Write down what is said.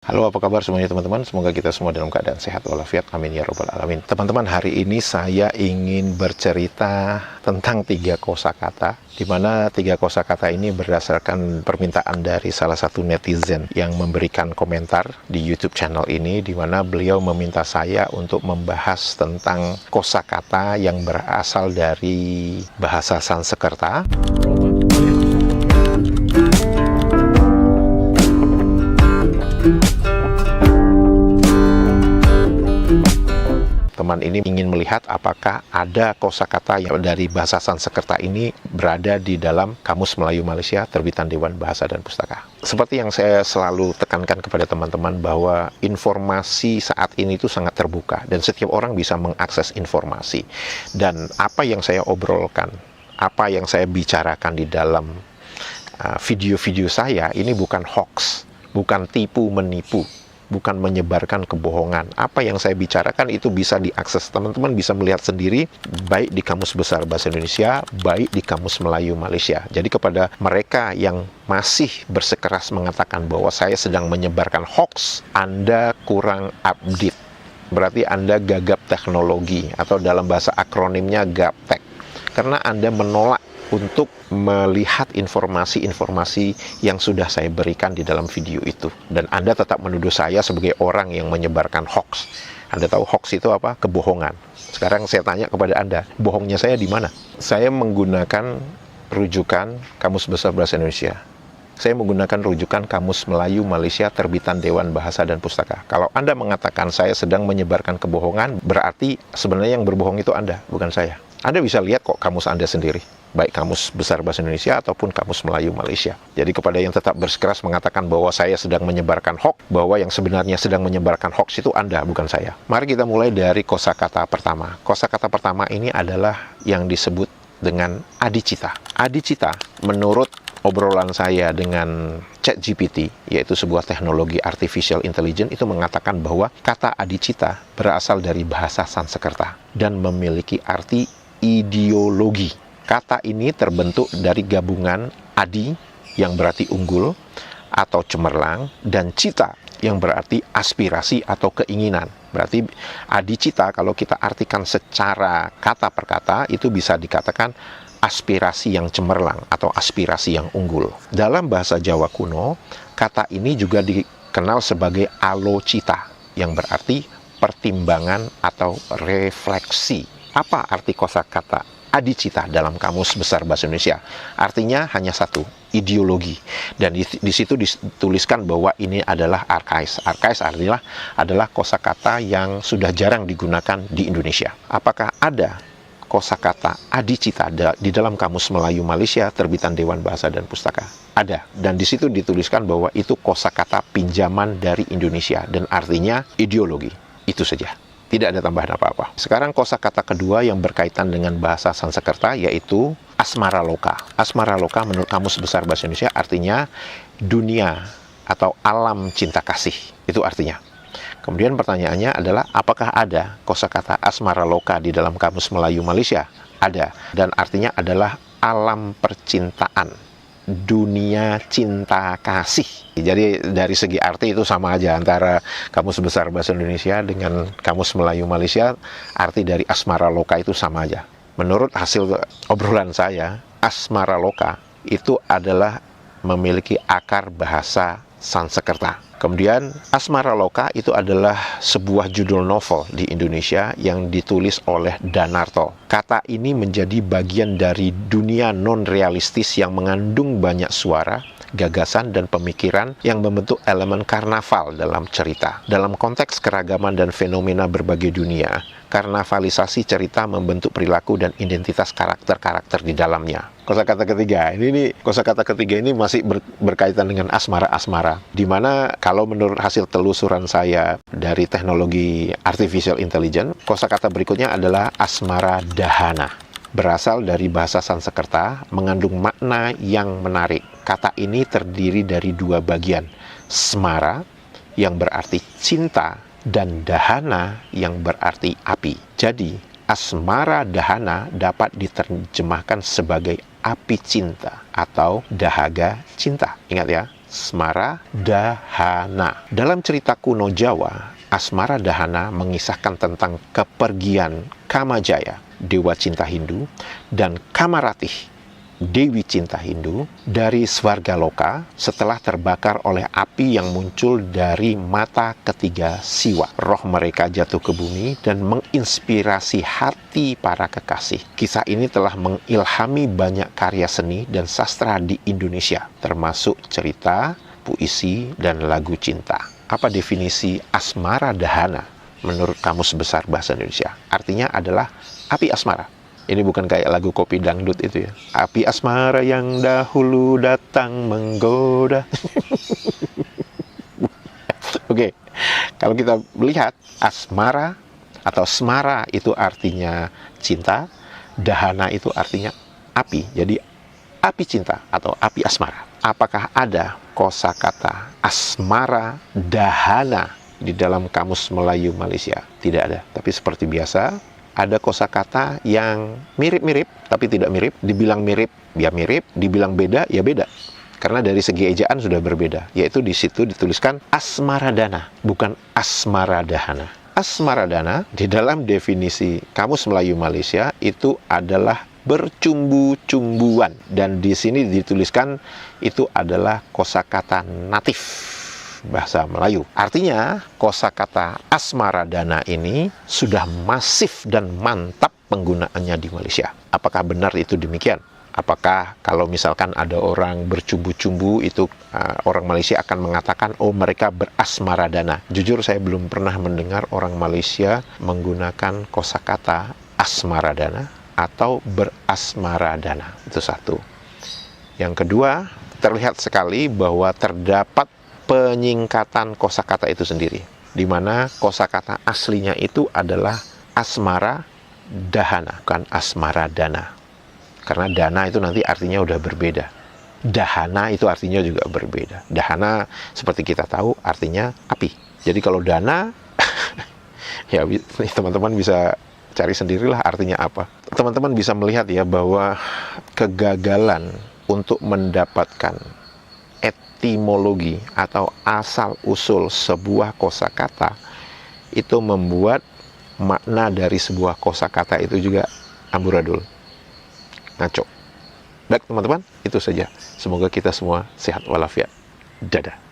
Halo, apa kabar semuanya teman-teman? Semoga kita semua dalam keadaan sehat walafiat. Amin ya robbal alamin. Teman-teman, hari ini saya ingin bercerita tentang 3 kosakata, di mana 3 kosakata ini berdasarkan permintaan dari salah satu netizen yang memberikan komentar di YouTube channel ini, di mana beliau meminta saya untuk membahas tentang kosakata yang berasal dari bahasa Sanskerta. Teman ini ingin melihat apakah ada kosakata yang dari bahasa Sanskerta ini berada di dalam Kamus Melayu Malaysia terbitan Dewan Bahasa dan Pustaka. Seperti yang saya selalu tekankan kepada teman-teman bahwa informasi saat ini itu sangat terbuka dan setiap orang bisa mengakses informasi. Dan apa yang saya obrolkan, apa yang saya bicarakan di dalam video-video saya ini bukan hoax, bukan tipu menipu, bukan menyebarkan kebohongan. Apa yang saya bicarakan itu bisa diakses. Teman-teman bisa melihat sendiri, baik di Kamus Besar Bahasa Indonesia, baik di Kamus Melayu Malaysia. Jadi kepada mereka yang masih bersikeras mengatakan bahwa saya sedang menyebarkan hoax, Anda kurang update. Berarti Anda gagap teknologi, atau dalam bahasa akronimnya gaptek. Karena Anda menolak untuk melihat informasi-informasi yang sudah saya berikan di dalam video itu. Dan Anda tetap menuduh saya sebagai orang yang menyebarkan hoax. Anda tahu hoax itu apa? Kebohongan. Sekarang saya tanya kepada Anda, bohongnya saya di mana? Saya menggunakan rujukan Kamus Besar Bahasa Indonesia. Saya menggunakan rujukan Kamus Melayu Malaysia terbitan Dewan Bahasa dan Pustaka. Kalau Anda mengatakan saya sedang menyebarkan kebohongan, berarti sebenarnya yang berbohong itu Anda, bukan saya. Anda bisa lihat kok kamus Anda sendiri, baik Kamus Besar Bahasa Indonesia ataupun Kamus Melayu Malaysia. Jadi kepada yang tetap bersikeras mengatakan bahwa saya sedang menyebarkan hoax, bahwa yang sebenarnya sedang menyebarkan hoax itu Anda, bukan saya. Mari kita mulai dari kosakata pertama. Kosakata pertama ini adalah yang disebut dengan adicita. Adicita menurut obrolan saya dengan ChatGPT, yaitu sebuah teknologi artificial intelligence, itu mengatakan bahwa kata adicita berasal dari bahasa Sanskerta dan memiliki arti ideologi. Kata ini terbentuk dari gabungan adi yang berarti unggul atau cemerlang dan cita yang berarti aspirasi atau keinginan. Berarti adicita kalau kita artikan secara kata per kata itu bisa dikatakan aspirasi yang cemerlang atau aspirasi yang unggul. Dalam bahasa Jawa kuno, kata ini juga dikenal sebagai alocita yang berarti pertimbangan atau refleksi. Apa arti kosakata adicita dalam Kamus Besar Bahasa Indonesia? Artinya hanya satu, ideologi. Dan di situ dituliskan bahwa ini adalah arkais. Arkais adalah kosakata yang sudah jarang digunakan di Indonesia. Apakah ada kosakata adicita di dalam Kamus Melayu Malaysia terbitan Dewan Bahasa dan Pustaka? Ada, dan di situ dituliskan bahwa itu kosakata pinjaman dari Indonesia dan artinya ideologi. Itu saja, tidak ada tambahan apa-apa. Sekarang kosakata kedua yang berkaitan dengan bahasa Sanskerta yaitu asmara loka. Asmara loka menurut Kamus Besar Bahasa Indonesia artinya dunia atau alam cinta kasih. Itu artinya. Kemudian pertanyaannya adalah apakah ada kosakata asmara loka di dalam Kamus Melayu Malaysia? Ada, dan artinya adalah alam percintaan, dunia cinta kasih. Jadi dari segi arti itu sama aja antara Kamus Besar Bahasa Indonesia dengan Kamus Melayu Malaysia. Arti dari asmara loka itu sama aja. Menurut hasil obrolan saya, asmara loka itu adalah memiliki akar bahasa Sanskerta. Kemudian asmara loka itu adalah sebuah judul novel di Indonesia yang ditulis oleh Danarto. Kata ini menjadi bagian dari dunia non-realistis yang mengandung banyak suara, gagasan, dan pemikiran yang membentuk elemen karnaval dalam cerita. Dalam konteks keragaman dan fenomena berbagai dunia, karnavalisasi cerita membentuk perilaku dan identitas karakter-karakter di dalamnya. Kosakata ketiga ini masih berkaitan dengan asmara-asmara, di mana kalau menurut hasil telusuran saya dari teknologi artificial intelligence, kosakata berikutnya adalah asmara dahana. Berasal dari bahasa Sanskerta, mengandung makna yang menarik. Kata ini terdiri dari 2 bagian, smara yang berarti cinta dan dahana yang berarti api. Jadi asmara dahana dapat diterjemahkan sebagai api cinta atau dahaga cinta. Ingat ya, Asmara Dahana. Dalam cerita kuno Jawa, Asmara Dahana mengisahkan tentang kepergian Kamajaya, dewa cinta Hindu, dan Kamaratih, dewi cinta Hindu, dari Svargaloka setelah terbakar oleh api yang muncul dari mata ketiga Siwa. Roh mereka jatuh ke bumi dan menginspirasi hati para kekasih. Kisah ini telah mengilhami banyak karya seni dan sastra di Indonesia, termasuk cerita, puisi, dan lagu cinta. Apa definisi asmara dahana menurut Kamus Besar Bahasa Indonesia? Artinya adalah api asmara. Ini bukan kayak lagu kopi dangdut itu ya. Api asmara yang dahulu datang menggoda. Oke, kalau kita melihat asmara atau smara itu artinya cinta, dahana itu artinya api. Jadi api cinta atau api asmara. Apakah ada kosakata asmara dahana di dalam Kamus Melayu Malaysia? Tidak ada. Tapi seperti biasa, ada kosakata yang mirip-mirip tapi tidak mirip. Dibilang mirip, ya mirip. Dibilang beda, ya beda. Karena dari segi ejaan sudah berbeda. Yaitu di situ dituliskan asmaradana, bukan asmaradahana. Asmaradana di dalam definisi Kamus Melayu Malaysia itu adalah bercumbu-cumbuan, dan di sini dituliskan itu adalah kosakata natif bahasa Melayu. Artinya kosakata asmaradana ini sudah masif dan mantap penggunaannya di Malaysia. Apakah benar itu demikian? Apakah kalau misalkan ada orang bercumbu-cumbu itu orang Malaysia akan mengatakan oh mereka berasmaradana? Jujur saya belum pernah mendengar orang Malaysia menggunakan kosakata asmaradana atau berasmaradana. Itu satu. Yang kedua, terlihat sekali bahwa terdapat penyingkatan kosakata itu sendiri, di mana kosakata aslinya itu adalah asmara dahana, bukan asmara dana. Karena dana itu nanti artinya udah berbeda. Dahana itu artinya juga berbeda. Dahana seperti kita tahu artinya api. Jadi kalau dana ya teman-teman bisa cari sendirilah artinya apa. Teman-teman bisa melihat ya bahwa kegagalan untuk mendapatkan etimologi atau asal-usul sebuah kosakata itu membuat makna dari sebuah kosakata itu juga amburadul, ngaco. Baik teman-teman, itu saja. Semoga kita semua sehat walafiat. Dadah.